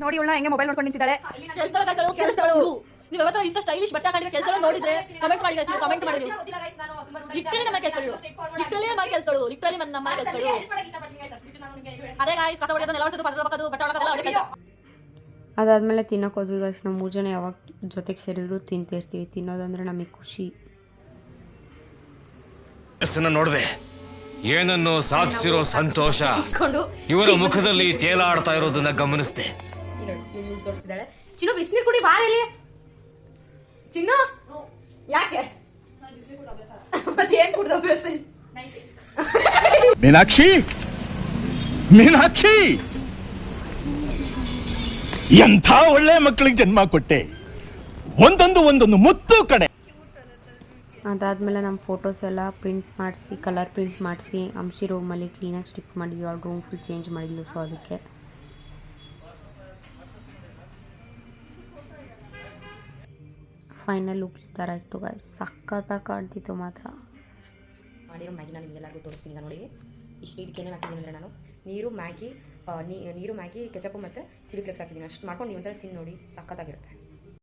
ನೋಡಿ ಇವಳ ಹೆಂಗೆ ಮೊಬೈಲ್ ನೋಡ್ಕೊಂಡು ನಿಂತಿದ್ದಾಳೆ. ನೀವು ಯಾವತ್ತೂ ಇಂಥ ಸ್ಟೈಲಿಶ್ ಬಟ್ಟೆ ಹಾಕೊಂಡಿರೋ ಕೆಲಸ ನೋಡಿದ್ರೆ ಕಮೆಂಟ್ ಮಾಡಿ ಗೈಸ್, ಕಮೆಂಟ್ ಮಾಡಿ. ಲಿಟ್ರಲಿ ನಮ್ಮ ಕೆಲಸಗಳು, ಲಿಟ್ರಲಿ ನಮ್ಮ ಕೆಲಸಗಳು, ಲಿಟ್ರಲಿ ನಮ್ಮ ಕೆಲಸಗಳು. ಅದೇ ಗೈಸ್, ಕಸ ಹೊಡೆಯೋದನ್ನ ಎಲ್ಲ ವರ್ಷದ ಬಟ್ಟೆ ಹೊಡೆಯೋದೆಲ್ಲ ಅವಳೆ ಕೆಲಸ. ಅದಾದಮೇಲೆ ತಿನ್ನೋಕೆ ಹೋದ್ವಿ ಗೈಸ್. ನಾವು 3 ಜನ ಯಾವಾಗ ಜೊತೆಗೆ ಸೇರಿದ್ರು ತಿಂತಿರ್ತೀವಿ. ತಿನ್ನೋದಂದ್ರೆ ನಮಗೆ ಖುಷಿ. ನೋಡಿದೆ ಏನನ್ನು ಸಾಧಿಸಿರೋ ಸಂತೋಷ ಇವರ ಮುಖದಲ್ಲಿ ತೇಲಾಡ್ತಾ ಇರೋದನ್ನ ಗಮನಿಸಿದೆ. ತೋರಿಸಿದಾಳೆ. ಚಿನ್ನು ಬಿಸಿನೀರು ಕುಡಿ ಬಾರಲ್ಲಿ. ಚಿನ್ನು ಯಾಕೆ ಮತ್ತೆ ಏನ್ ಕುಡ್ದ ಅಭ್ಯಾಸ? ಮೀನಾಕ್ಷಿ, ಮೀನಾಕ್ಷಿ, ಎಂಥ ಒಳ್ಳೆ ಮಕ್ಕಳಿಗೆ ಜನ್ಮ ಕೊಟ್ಟೆ. ಒಂದೊಂದು ಮುತ್ತು ಕಡೆ. ಅದಾದಮೇಲೆ ನಮ್ಮ ಫೋಟೋಸ್ ಎಲ್ಲ ಪ್ರಿಂಟ್ ಮಾಡಿಸಿ, ಕಲರ್ ಪ್ರಿಂಟ್ ಮಾಡಿಸಿ ಅಂಶಿ ರೂಮಲ್ಲಿ ಕ್ಲೀನಾಗಿ ಸ್ಟಿಕ್ ಮಾಡಿದ್ವಿ. ಅವ್ಳು ರೂಮ್ ಫುಲ್ ಚೇಂಜ್ ಮಾಡಿದ್ಲು. ಸೊ ಅದಕ್ಕೆ ಫೈನಲ್ ಲುಕ್ ಈ ಥರ ಇತ್ತು ಗಾಯ್ಸ್. ಸಖತ್ತಾಗಿ ಕಾಣ್ತಿತ್ತು ಮಾತ್ರ. ಮಾಡಿರೋ ಮ್ಯಾಗಿ ನಾನು ನಿಮಗೆಲ್ಲರಿಗೂ ತೋರಿಸ್ತೀನಿ. ಈಗ ನೋಡಿ ಇಷ್ಟು ಇದಕ್ಕೇನೇನು ಹಾಕಿದ್ದೀನಿ ಅಂದರೆ ನಾನು ನೀರು ಮ್ಯಾಗಿ ಕೆಚಪ್ಪು ಮತ್ತು ಚಿಲ್ಲಿ ಫ್ಲೇಕ್ಸ್ ಹಾಕಿದ್ದೀನಿ. ಅಷ್ಟು ಮಾಡ್ಕೊಂಡು ನೀವು ಒಂದ್ಸಲ ತಿಂದು ನೋಡಿ, ಸಖತ್ತಾಗಿರುತ್ತೆ.